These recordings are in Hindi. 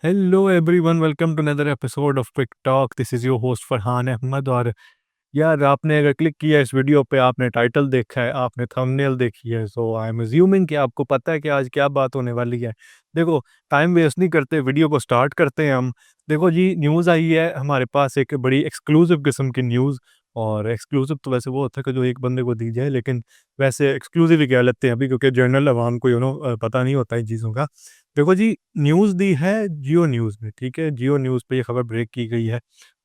Hello everyone, welcome to another episode of Quick Talk. This is your host Farhan Ahmed. और यार, आपने अगर क्लिक किया इस वीडियो पे, आपने टाइटल देखा है, आपने थंबनेल देखी है, सो आई एम अज्यूमिंग कि आपको पता है कि आज क्या बात होने वाली है। देखो, टाइम वेस्ट नहीं करते, वीडियो को स्टार्ट करते हैं हम। देखो जी, न्यूज़ आई है हमारे पास, एक बड़ी एक्सक्लूसिव किस्म की न्यूज़। और एक्सक्लूसिव तो वैसे वो होता है कि जो एक बंदे को दी जाए, लेकिन वैसे एक्सक्लूसिव ही कह लेते हैं अभी, क्योंकि जनरल अवाम को पता नहीं होता इन चीज़ों का। देखो जी, न्यूज़ दी है जियो न्यूज़ ने, ठीक है? जियो न्यूज़ पे ये खबर ब्रेक की गई है।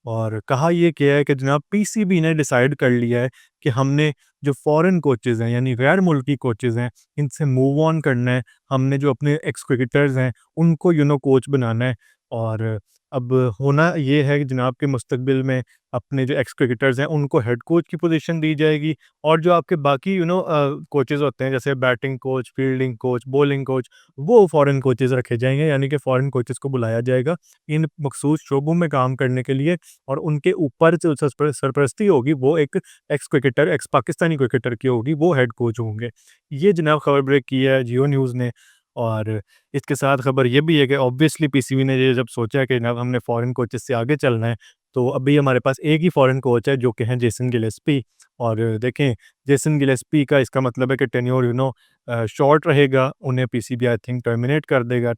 और कहा ये गया है कि जनाब पीसीबी ने डिसाइड कर लिया है कि हमने जो फॉरेन कोचेज़ हैं, यानी गैर मुल्की कोचेज़ हैं, इनसे मूव ऑन करना है। हमने जो अपने एक्स क्रिकेटर्स हैं, उनको कोच बनाना है। और अब होना ये है कि जनाब के मुस्तकबिल में अपने जो एक्स क्रिकेटर्स हैं, उनको हेड कोच की पोजीशन दी जाएगी। और जो आपके बाकी कोचेज़ होते हैं, जैसे batting coach, fielding coach, bowling coach, वो फॉरेन कोचेज़ रखे जाएँगे, यानी कि फॉरेन कोचेज़ को बुलाया जाएगा इन मखसूस शोबों में काम करने के लिए। और उनके ऊपर जो सरपरस्ती होगी, वो एक x cricketer, x Pakistani cricketer की होगी, वो हेड कोच होंगे। ये जनाब खबर ब्रेक की है जियो न्यूज़ ने। और इसके साथ खबर ये भी है कि ऑब्वियसली पीसीबी ने ये जब सोचा कि जनाब हमने फॉरेन कोचेज़ से आगे चलना है, तो अभी हमारे पास एक ही फॉरेन कोच है, जो कि हैं जेसन गिलेस्पी। और देखें, जेसन गिलेस्पी का इसका मतलब है कि टेन्योर शॉर्ट रहेगा। उन्हें पीसीबी आई थिंक टर्मिनेट कर देगा,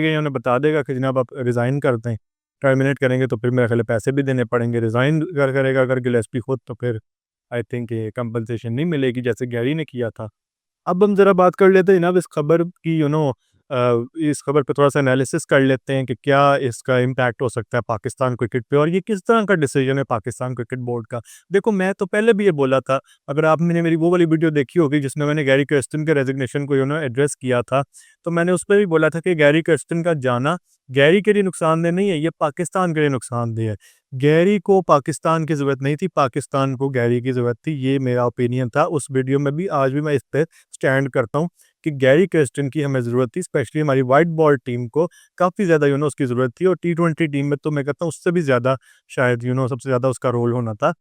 या उन्हें बता देगा कि जनाब आप रिज़ाइन कर दें। टर्मिनेट करेंगे तो फिर मेरे ख़्याल है पैसे भी देने पड़ेंगे। रिज़ाइन अगर करेगा अगर गिलेस्पी खुद, तो फिर आई थिंक ये कंपनसेशन नहीं मिलेगी, जैसे गैरी ने किया था। अब हम ज़रा बात कर लेते हैं जनाब इस खबर की, इस खबर पे थोड़ा-सा एनालिसिस कर लेते हैं कि क्या इसका इम्पैक्ट हो सकता है पाकिस्तान क्रिकेट पे, और ये किस तरह का डिसीजन है पाकिस्तान क्रिकेट बोर्ड का। देखो, मैं तो पहले भी ये बोला था, अगर आपने मेरी वो वाली वीडियो देखी होगी जिसमें मैंने गैरी कर्स्टन के रेजिग्नेशन को एड्रेस किया था, तो मैंने उस पे भी बोला था कि गैरी कर्स्टन का जाना गैरी के लिए नुकसानदेह नहीं है, ये पाकिस्तान के लिए नुकसानदेह है। गैरी को पाकिस्तान की ज़रूरत नहीं थी, पाकिस्तान को गैरी की ज़रूरत थी, ये मेरा ओपिनियन था उस वीडियो में भी, आज भी मैं इस पे स्टैंड करता हूँ कि गैरी कर्स्टन की हमें ज़रूरत थी, स्पेशली हमारी व्हाइट बॉल टीम को काफ़ी ज़्यादा उसकी ज़रूरत थी। और टी20 टीम में तो मैं कहता हूँ उससे भी ज़्यादा शायद सबसे ज़्यादा उसका रोल होना था।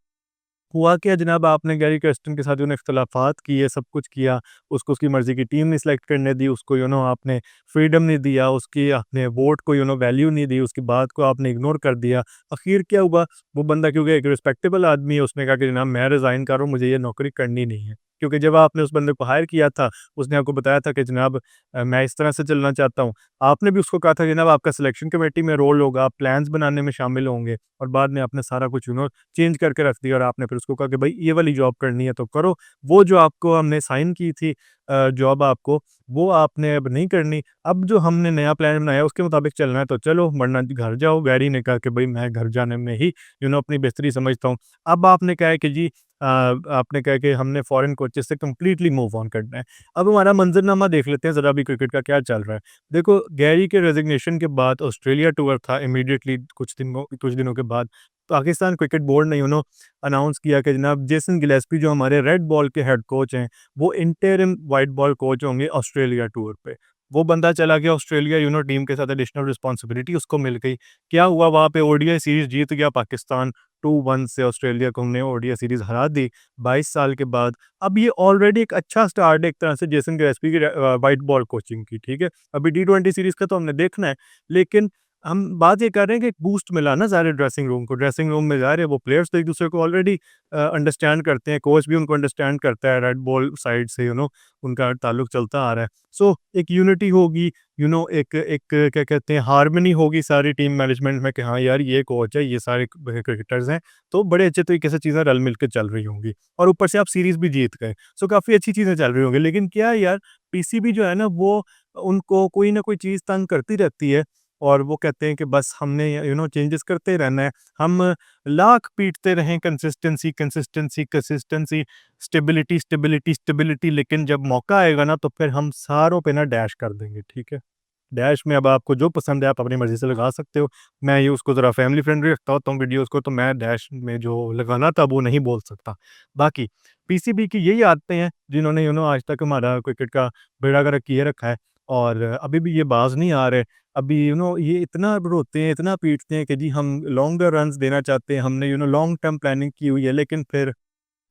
हुआ क्या जनाब, आपने गैरी कर्स्टन के साथ इख्तिलाफ़ात किए, सब कुछ किया, उसको उसकी मर्ज़ी की टीम नहीं सेलेक्ट करने दी, उसको आपने फ्रीडम नहीं दिया, उसकी आपने वोट को वैल्यू नहीं दी, उसकी बात को आपने इग्नोर कर दिया। आखिर क्या हुआ, वो बंदा क्योंकि एक रिस्पेक्टेबल आदमी है, उसने कहा कि जनाब मैं रिज़ाइन कर रहा हूँ, मुझे ये नौकरी करनी नहीं है। क्योंकि जब आपने उस बंदे को हायर किया था, उसने आपको बताया था कि जनाब मैं इस तरह से चलना चाहता हूँ। आपने भी उसको कहा था जनाब आपका सिलेक्शन कमेटी में रोल होगा, आप प्लान्स बनाने में शामिल होंगे, और बाद में आपने सारा कुछ चेंज करके रख दिया, और आपने फिर उसको कहा कि भाई ये वाली जॉब करनी है तो करो। वो जो आपको हमने साइन की थी जॉब आपको, वो आपने अब नहीं करनी। अब जो हमने नया प्लान बनाया उसके मुताबिक चलना है तो चलो, वरना घर जाओ। गैरी ने कहा कि भाई मैं घर जाने में ही अपनी बेहतरी समझता हूँ। अब आपने कहा है कि जी आपने कहा कि हमने फॉरेन कोचेस से कंप्लीटली मूव ऑन करना है। अब हमारा मंजरनामा देख लेते हैं ज़रा अभी क्रिकेट का क्या चल रहा है। देखो, गैरी के रेजिग्नेशन के बाद ऑस्ट्रेलिया टूर था इमीडिएटली कुछ दिनों के बाद। पाकिस्तान क्रिकेट बोर्ड ने अनाउंस किया कि जनाब जेसन गिलेस्पी जो हमारे रेड बॉल के हेड कोच हैं, वो इंटरिम व्हाइट बॉल कोच होंगे ऑस्ट्रेलिया टूर पे। वो बंदा चला गया ऑस्ट्रेलिया, टीम के साथ एडिशनल रिस्पॉन्सिबिलिटी उसको मिल गई। क्या हुआ वहाँ पे, ओडीआई सीरीज़ जीत गया पाकिस्तान, 2-1 से ऑस्ट्रेलिया को हमने ओडीआई सीरीज़ हरा दी 22 साल के बाद। अब ये ऑलरेडी एक अच्छा स्टार्ट है एक तरह से जेसन गिलेस्पी की व्हाइट बॉल कोचिंग की, ठीक है? अभी टी20 सीरीज़ का तो हमने देखना है, लेकिन हम बात ये कर रहे हैं कि एक बूस्ट मिला ना सारे ड्रेसिंग रूम को। ड्रेसिंग रूम में जा रहे हैं वो प्लेयर्स तो एक-दूसरे को ऑलरेडी अंडरस्टैंड करते हैं, कोच भी उनको अंडरस्टैंड करता है, रेड बॉल साइड से उनका ताल्लुक चलता आ रहा है। सो एक यूनिटी होगी, एक एक क्या कहते हैं, हार्मनी होगी सारी टीम मैनेजमेंट में कि हाँ यार, ये कोच है, ये सारे क्रिकेटर्स हैं, तो बड़े अच्छे तरीके से चीज़ें रल-मिल के चल रही होंगी। और ऊपर से आप सीरीज़ भी जीत गए, सो काफ़ी अच्छी चीज़ें चल रही होंगी। लेकिन क्या है यार, पीसीबी जो है ना, वो उनको कोई ना कोई चीज़ तंग करती रहती है, और वो कहते हैं कि बस हमने चेंजेस करते रहना है। हम लाख पीटते रहें consistency, consistency, consistency, stability, stability, stability, लेकिन जब मौका आएगा ना, तो फिर हम सारों पे ना डैश कर देंगे, ठीक है? डैश में अब आपको जो पसंद है आप अपनी मर्ज़ी से लगा सकते हो। मैं ये उसको ज़रा फैमिली फ्रेंडली रखता होता हूँ वीडियोज़ को, तो मैं डैश में जो लगाना था वो नहीं बोल सकता। बाकी पीसीबी की यही आदतें हैं जिन्होंने आज तक हमारा क्रिकेट का बेड़ा गर्क किए रखा है, और अभी भी ये बाज़ नहीं आ रहे। अभी ये इतना रोते हैं, इतना पीटते हैं कि जी हम लॉन्गर रन्स देना चाहते हैं, हमने लॉन्ग टर्म प्लानिंग की हुई है, लेकिन फिर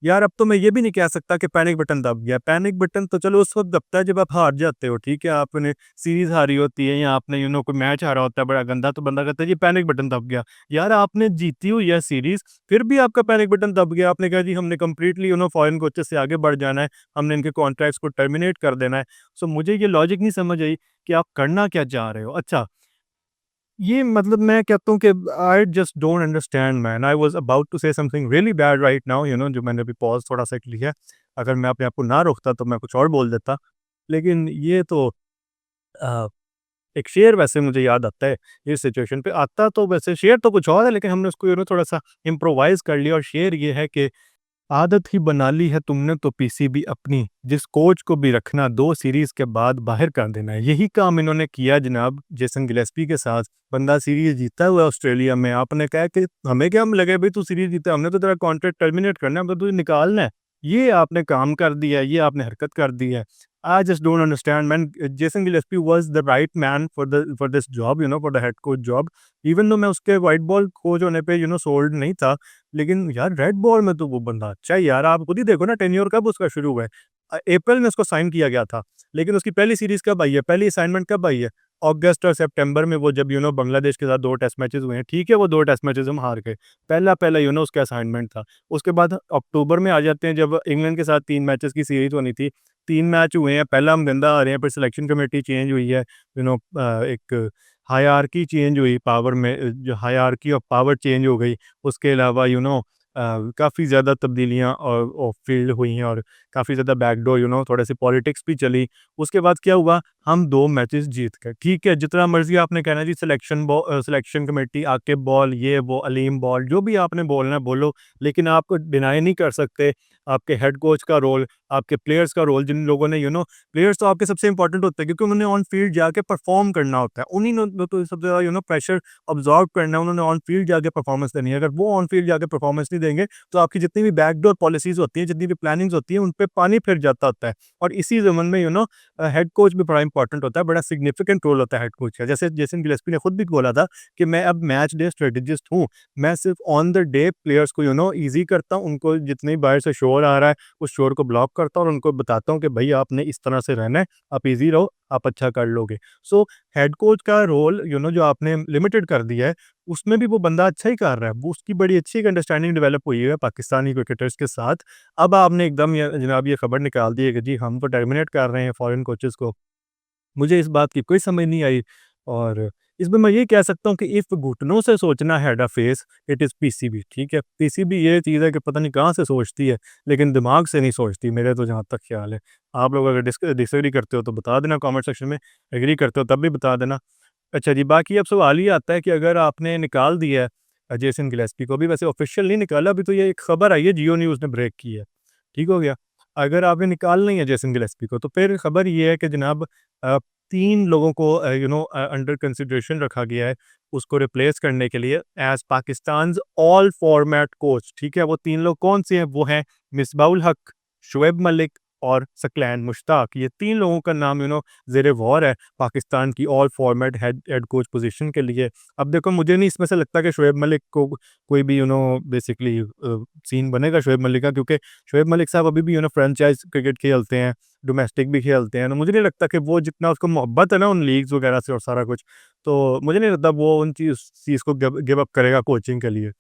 यार अब तो मैं ये भी नहीं कह सकता कि पैनिक बटन दब गया। पैनिक बटन तो चलो उस वक़्त दबता है जब आप हार जाते हो, ठीक है? आपने सीरीज़ हारी होती है या आपने कोई मैच हारा होता है बड़ा गंदा, तो बंदा कहता है जी पैनिक बटन दब गया। यार आपने जीती हुई है सीरीज़, फिर भी आपका पैनिक बटन दब गया। आपने कहा जी हमने कंप्लीटली फॉरेन कोचेज़ से आगे बढ़ जाना है, हमने इनके कॉन्ट्रैक्ट्स को टर्मिनेट कर देना है। सो मुझे ये लॉजिक नहीं समझ आई कि आप करना क्या चाह रहे हो? अच्छा, ये मतलब मैं कहता हूँ कि I just don't understand man. I was about to say something really bad right now, जो मैंने अभी पॉज़ थोड़ा-सा लिया है। अगर मैं अपने आप को ना रोकता तो मैं कुछ और बोल देता। लेकिन ये तो अ, एक शेर वैसे मुझे याद आता है इस सिचुएशन पे। आता तो वैसे शेर तो कुछ और है, लेकिन हमने उसको थोड़ा-सा इम्प्रोवाइज़ कर लिया, और शेर ये है कि आदत ही बना ली है तुमने तो पीसीबी अपनी, जिस कोच को भी रखना 2 सीरीज़ के बाद बाहर कर देना है। यही काम इन्होंने किया जनाब जेसन गिलेस्पी के साथ। बंदा सीरीज़ जीता हुआ है ऑस्ट्रेलिया में, आपने कहा कि हमें क्या लगे भई तू सीरीज़ जीता है, हमने तो तेरा कॉन्ट्रैक्ट टर्मिनेट करना है, अब तो तुझे निकालना है। ये आपने काम कर दिया है, ये आपने हरकत कर दी है। आई just don't understand man. Jason Gillespie was the right man for this job, for the head coach job. Even though मैं उसके व्हाइट बॉल कोच होने पे सोल्ड नहीं था, लेकिन यार रेड बॉल में तो वो बंदा अच्छा है यार। आप खुद ही देखो ना, टेन्योर कब उसका शुरू हुआ है। अप्रैल में उसको साइन किया गया था, लेकिन उसकी पहली सीरीज़ कब आई है, पहली असाइनमेंट कब आई है? अगस्त और सितंबर में, वो जब बांग्लादेश के साथ 2 टेस्ट मैचेज़ हुए हैं, ठीक है, वो 2 टेस्ट मैचेज़ हम हार गए। पहला-पहला उसका असाइनमेंट था। उसके बाद अक्टूबर में आ जाते हैं, जब इंग्लैंड के साथ 3 मैचेज़ की सीरीज़ होनी थी। 3 मैच हुए हैं, पहला हम गंदा हारे हैं, फिर सिलेक्शन कमेटी चेंज हुई है। एक हायरार्की चेंज हुई पावर में, जो हायरार्की ऑफ पावर चेंज हो गई। उसके अलावा काफ़ी ज़्यादा तब्दीलियाँ और फ़ील्ड हुई हैं, और काफ़ी ज़्यादा बैकडोर थोड़े-से पॉलिटिक्स भी चली। उसके बाद क्या हुआ, हम 2 मैचेस जीत गए। ठीक है, जितना मर्ज़ी आपने कहना है जी, सिलेक्शन कमेटी आके बॉल, ये वो अलीम बॉल, जो भी आपने बोलना है बोलो, लेकिन आप डिनाई नहीं कर सकते आपके हेड कोच का रोल, आपके प्लेयर्स का रोल, जिन लोगों ने प्लेयर्स तो आपके सबसे इंपॉर्टेंट होते हैं, क्योंकि उन्होंने ऑन फील्ड जाके परफ़ॉर्म करना होता है। उन्हीं ने तो सबसे ज़्यादा प्रेशर अब्ज़ॉर्ब करना है, उन्होंने ऑन फील्ड जाके परफ़ॉर्मेंस देनी है। अगर वो ऑन फील्ड जाके परफ़ॉर्मेंस नहीं देंगे, तो आपकी जितनी भी बैकडोर पॉलिसीज़ होती हैं, जितनी भी प्लानिंग्स होती हैं, उन पे पानी फिर जाता होता है। और इसी ज़मन में हेड कोच भी बड़ा इंपॉर्टेंट होता है, बड़ा सिग्निफिकेंट रोल होता है हेड कोच का। जैसे जेसन गिलेस्पी ने खुद भी बोला था कि मैं अब मैच डे स्ट्रेटेजिस्ट हूँ। मैं सिर्फ़ ऑन द डे प्लेयर्स को ईज़ी करता हूँ, उनको जितने भी बाहर से शोर आ रहा है, उस शोर को ब्लॉक करता हूँ और उनको बताता हूँ कि भई आपने इस तरह से रहना है, आप ईज़ी रहो, आप अच्छा कर लोगे। सो हेड कोच का रोल जो आपने लिमिटेड कर दिया है, उसमें भी वो बंदा अच्छा ही कर रहा है। वो उसकी बड़ी अच्छी एक अंडरस्टैंडिंग डेवलप हुई है पाकिस्तानी क्रिकेटर्स के साथ। अब आपने एकदम जनाब ये खबर निकाल दी है कि जी हम तो टर्मिनेट कर रहे हैं फॉरेन कोचेज़ को। मुझे इस बात की कोई समझ नहीं आई, और इसमें मैं ये कह सकता हूँ कि इफ़ घुटनों से सोचना है the face, it is PCB, ठीक है? पीसीबी ये चीज़ है कि पता नहीं कहाँ से सोचती है, लेकिन दिमाग से नहीं सोचती, मेरे तो जहाँ तक ख़्याल है। आप लोग अगर डिसएग्री करते हो तो बता देना कमेंट सेक्शन में, एग्री करते हो तब भी बता देना। अच्छा जी, बाकी अब सवाल ये आता है कि अगर आपने निकाल दिया है जेसन गिलेस्पी को, अभी वैसे ऑफ़िशियल नहीं निकाला, अभी तो ये एक खबर आई है, जियो न्यूज़ ने ब्रेक की है, ठीक हो गया? अगर आपने निकालना ही है जेसन गिलेस्पी को, तो फिर खबर ये है कि जनाब अ, 3 लोगों को अंडर कंसिडरेशन रखा गया है, उसको रिप्लेस करने के लिए as Pakistan's all format coach, ठीक है? वो 3 लोग कौन से हैं? वो हैं मिसबाह-उल हक, शुएब मलिक और सकलैन मुश्ताक। ये 3 लोगों का नाम ज़ेर गौर है पाकिस्तान की all format head head coach position के लिए। अब देखो, मुझे नहीं इसमें से लगता कि शुएब मलिक को कोई भी बेसिकली सीन बनेगा शुएब मलिक का, क्योंकि शुएब मलिक साहब अभी भी फ्रेंचाइज़ क्रिकेट खेलते हैं, डोमेस्टिक भी खेलते हैं। तो मुझे नहीं लगता कि वो, जितना उसको मोहब्बत है ना उन लीग्स वगैरह से और सारा कुछ, तो मुझे नहीं लगता वो उन चीज़ को गिव अप करेगा कोचिंग के लिए,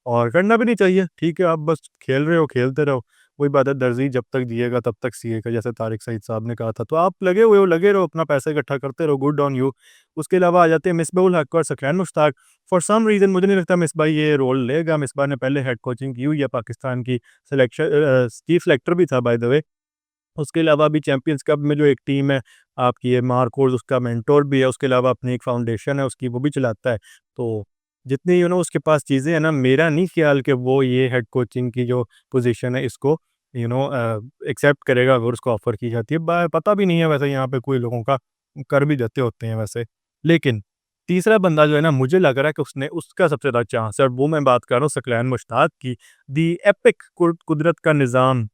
और करना भी नहीं चाहिए। ठीक है, आप बस खेल रहे हो, खेलते रहो। वही बात है, दर्जी जब तक जिएगा तब तक सिएगा, जैसे तारिक सईद साहब ने कहा था। तो आप लगे हुए हो, लगे रहो, अपना पैसा इकट्ठा करते रहो, गुड ऑन यू। उसके अलावा आ जाते हैं मिसबाह-उल हक और Saqlain Mushtaq. For some reason मुझे नहीं लगता मिसबाह ये रोल लेगा। मिसबाह ने पहले हेड कोचिंग की हुई है पाकिस्तान की, चीफ सेलेक्टर भी था बाय द वे। उसके अलावा भी चैंपियंस कप में जो एक टीम है आपकी, ये मार्कोस उसका मेंटर भी है। उसके अलावा अपनी एक फाउंडेशन है उसकी, वो भी चलाता है। तो जितनी उसके पास चीज़ें हैं ना, मेरा नहीं ख्याल कि वो ये हेड कोचिंग की जो पोजीशन है इसको एक्सेप्ट करेगा अगर उसको ऑफ़र की जाती है। पता भी नहीं है वैसे, यहाँ पे कोई लोगों का कर भी देते होते हैं वैसे। लेकिन तीसरा बंदा जो है ना, मुझे लग रहा है कि उसने उसका सबसे ज़्यादा चांस है, और वो मैं बात कर रहा हूँ सकलैन मुश्ताक की। दी एपिक कुदरत का निज़ाम,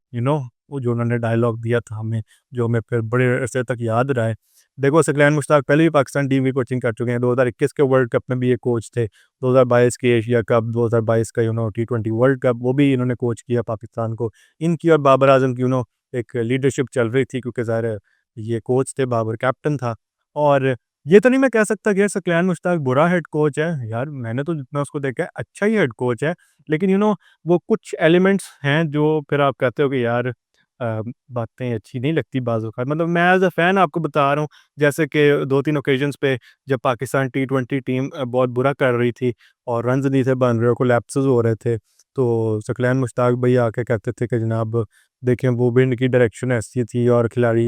वो जो उन्होंने डायलॉग दिया था हमें, जो हमें फिर बड़े अरसे तक याद रहा है। देखो सकलैन मुश्ताक पहले भी पाकिस्तान टीम की कोचिंग कर चुके हैं, 2021 के वर्ल्ड कप में भी ये कोच थे, 2022 के एशिया कप, 2022 का टी20 वर्ल्ड कप वो भी इन्होंने कोच किया पाकिस्तान को। इनकी और बाबर आज़म की एक लीडरशिप चल रही थी, क्योंकि ज़ाहिर है ये कोच थे, बाबर कैप्टन था। और ये तो नहीं मैं कह सकता कि यार सकलैन मुश्ताक बुरा हेड कोच है, यार मैंने तो जितना उसको देखा है अच्छा ही हेड कोच है। लेकिन वो कुछ एलिमेंट्स हैं जो फिर आप कहते हो कि यार बातें अच्छी नहीं लगती बाज़ औक़ात, मतलब मैं एज़ अ फ़ैन आपको बता रहा हूँ, जैसे कि 2-3 ओकेजन्स पे जब पाकिस्तान टी20 टीम बहुत बुरा कर रही थी और रन्स नहीं थे बन रहे, कोलैप्सेस हो रहे थे, तो सकलैन मुश्ताक भई आके कहते थे कि जनाब देखें वो विंड की डायरेक्शन ऐसी थी और खिलाड़ी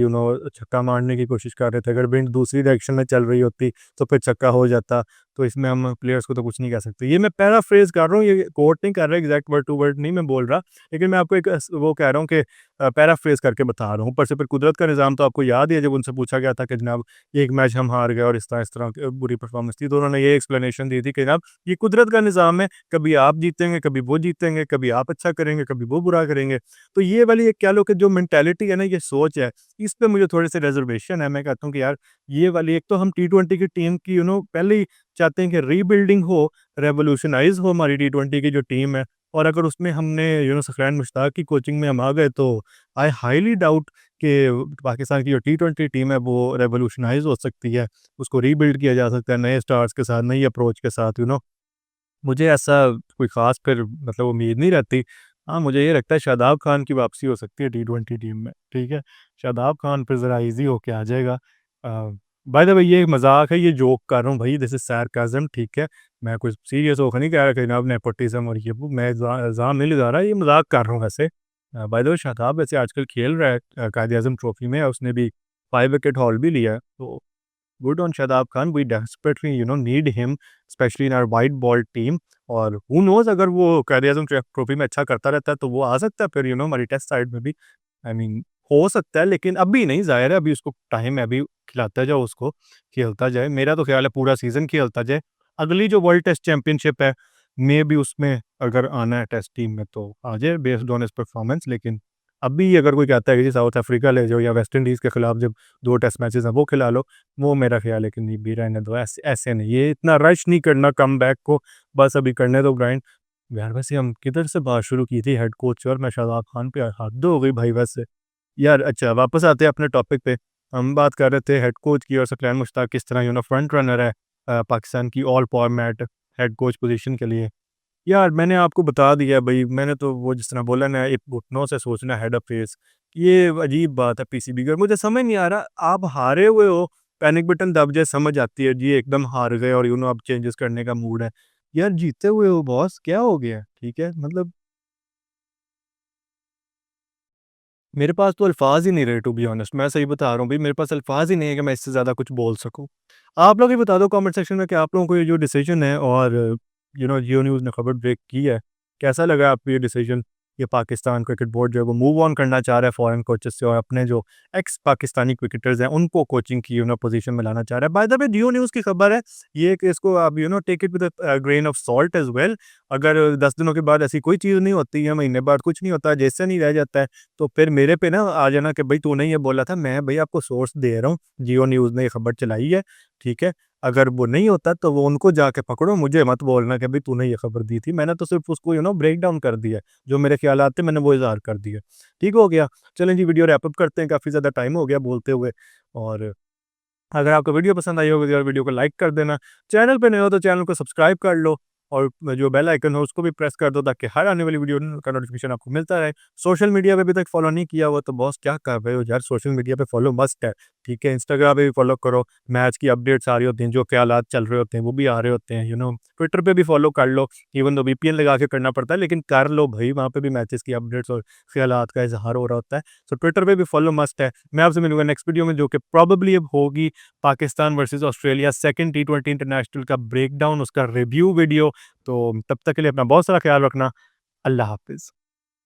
छक्का मारने की कोशिश कर रहे थे। अगर विंड दूसरी डायरेक्शन में चल रही होती तो फिर छक्का हो जाता। तो इसमें हम प्लेयर्स को तो कुछ नहीं कह सकते। ये मैं पैराफ्रेज़ कर रहा हूँ, ये कोट नहीं कर रहा, एग्ज़ैक्ट वर्ड टू वर्ड नहीं मैं बोल रहा। लेकिन मैं आपको एक वो कह रहा हूँ कि पैराफ्रेज़ करके बता रहा हूँ। ऊपर से फिर कुदरत का निज़ाम तो आपको याद ही है, जब उनसे पूछा गया था कि जनाब एक मैच हम हार गए और इस तरह की बुरी परफ़ॉर्मेंस थी, तो उन्होंने ये एक्सप्लेनेशन दी थी कि जनाब ये कुदरत का निज़ाम है, कभी आप जीतेंगे, कभी वो जीतेंगे, कभी आप अच्छा करेंगे, कभी वो बुरा करेंगे। तो ये वाली एक कह लो कि जो मेंटालिटी है ना, ये सोच है, इस पे मुझे थोड़े-से रिज़र्वेशन है। मैं कहता हूँ कि यार ये वाली एक तो हम टी20 की टीम की पहले ही चाहते हैं कि रीबिल्डिंग हो, रेवोल्यूशनाइज़ हो हमारी टी20 की जो टीम है, और अगर उसमें हमने सकलैन मुश्ताक की कोचिंग में हम आ गए, तो आई हाइली डाउट कि पाकिस्तान की जो टी20 टीम है वो रेवोल्यूशनाइज़ हो सकती है। उसको रीबिल्ड किया जा सकता है नए स्टार्स के साथ, नई अप्रोच के साथ। मुझे ऐसा कोई ख़ास फिर मतलब उम्मीद नहीं रहती। हाँ, मुझे ये लगता है शादाब खान की वापसी हो सकती है टी20 टीम में, ठीक है? शादाब खान फिर ज़रा ईज़ी होके आ जाएगा। बाय द वे ये मज़ाक है, ये जोक कर रहा हूँ भई, दिस इज़ सार्काज़्म, ठीक है? मैं कुछ सीरियस होके नहीं कह रहा कि जनाब नेपोटिज़्म और ये वो मैं इल्ज़ाम नहीं लगा रहा, ये मज़ाक कर रहा हूँ वैसे। बाय द वे शादाब वैसे आजकल खेल रहा है कायद-ए-आज़म ट्रॉफ़ी में, उसने भी 5 विकेट हॉल भी लिया है, तो good on Shadab Khan, we desperately need him specially in our white ball team. और हू नोज़, अगर वो कायद-ए-आज़म ट्रॉफी में अच्छा करता रहता है तो वो आ सकता है फिर हमारी टेस्ट साइड में भी। आई मीन हो सकता है, लेकिन अभी नहीं, ज़ाहिर है अभी उसको टाइम है, अभी खिलाते जाओ उसको, खेलता जाए। मेरा तो ख़्याल है पूरा सीज़न खेलता जाए। अगली जो वर्ल्ड टेस्ट चैंपियनशिप है, मेबी उसमें अगर आना है टेस्ट टीम में तो आ जाए बेस्ड ऑन हिज़ परफॉर्मेंस। लेकिन अभी अगर कोई कहता है कि जी साउथ अफ्रीका ले जाओ या वेस्ट इंडीज़ के खिलाफ जब 2 टेस्ट मैचेज़ हैं वो खिला लो, वो मेरा ख़्याल है कि नहीं, भी रहने दो, ऐसे ऐसे नहीं, ये इतना रश नहीं करना कमबैक को, बस अभी करने दो ग्राइंड। यार वैसे हम किधर से बात शुरू की थी हेड कोच और मैं शादाब खान पे, हद हो गई भाई वैसे। यार अच्छा, वापस आते हैं अपने टॉपिक पे। हम बात कर रहे थे हेड कोच की और सकलैन मुश्ताक किस तरह फ्रंट रनर है पाकिस्तान की all format head coach position के लिए। यार मैंने आपको बता दिया भई, मैंने तो वो जिस तरह बोला ना, एक घुटनों से सोचना हेड ऑफ़ फेस, ये अजीब बात है पीसीबी की, और मुझे समझ नहीं आ रहा, आप हारे हुए हो, पैनिक बटन दब जाए, समझ आती है जी एकदम हार गए और अब चेंजेस करने का मूड है। यार जीते हुए हो बॉस, क्या हो गया? ठीक है? मतलब मेरे पास तो अल्फ़ाज़ ही नहीं रहे टू बी ऑनेस्ट, मैं सही बता रहा हूँ भई, मेरे पास अल्फ़ाज़ ही नहीं है कि मैं इससे ज़्यादा कुछ बोल सकूँ। आप लोग ही बता दो कमेंट सेक्शन में कि आप लोगों को ये जो डिसीजन है, और जियो न्यूज़ ने खबर ब्रेक की है, कैसा लगा आपको ये डिसीजन? ये पाकिस्तान क्रिकेट बोर्ड जो है वो मूव ऑन करना चाह रहा है फॉरेन कोचेज़ से और अपने जो एक्स पाकिस्तानी क्रिकेटर्स हैं उनको कोचिंग की पोज़ीशन में लाना चाह रहा है। By the way Geo News की खबर है, ये कि इसको आप take it with a grain of salt as well. अगर 10 दिनों के बाद ऐसी कोई चीज़ नहीं होती है, महीने बाद कुछ नहीं होता, जैसे नहीं रह जाता है, तो फिर मेरे पे ना आ जाना कि भई तूने ये बोला था। मैं भई आपको सोर्स दे रहा हूँ, जियो न्यूज़ ने ये खबर चलाई है, ठीक है? अगर वो नहीं होता तो वो उनको जाके पकड़ो, मुझे मत बोलना कि भई तूने ये खबर दी थी। मैंने तो सिर्फ़ उसको ब्रेक डाउन कर दिया है, जो मेरे ख़्यालात थे मैंने वो इज़हार कर दिए। ठीक हो गया? चलें जी, वीडियो रैप अप करते हैं, काफ़ी ज़्यादा टाइम हो गया बोलते हुए। और अगर आपको वीडियो पसंद आई हो तो यार वीडियो को लाइक कर देना। चैनल पे नए हो तो चैनल को सब्सक्राइब कर लो, और जो बेल आइकन हो उसको भी प्रेस कर दो, ताकि हर आने वाली वीडियो का नोटिफ़िकेशन आपको मिलता रहे। सोशल मीडिया पे अभी तक फॉलो नहीं किया हुआ तो बॉस क्या कर रहे हो यार, सोशल मीडिया पे फॉलो मस्ट है, ठीक है? इंस्टाग्राम पे भी फॉलो करो, मैच की अपडेट्स आ रही होती हैं, जो ख़्यालात चल रहे होते हैं वो भी आ रहे होते हैं, ट्विटर पे भी फॉलो कर लो, इवन दो वीपीएन लगा के करना पड़ता है, लेकिन कर लो भई, वहाँ पे भी मैचेस की अपडेट्स और ख़्यालात का इज़हार हो रहा होता है। सो ट्विटर पे भी फॉलो मस्ट है। मैं आपसे मिलूँगा नेक्स्ट वीडियो में, जो कि प्रोबेबली अब होगी पाकिस्तान वर्सेस ऑस्ट्रेलिया सेकंड टी20 इंटरनेशनल का ब्रेकडाउन, उसका रिव्यू वीडियो। तो तब तक के लिए अपना बहुत सारा ख्याल रखना। अल्लाह हाफ़िज़।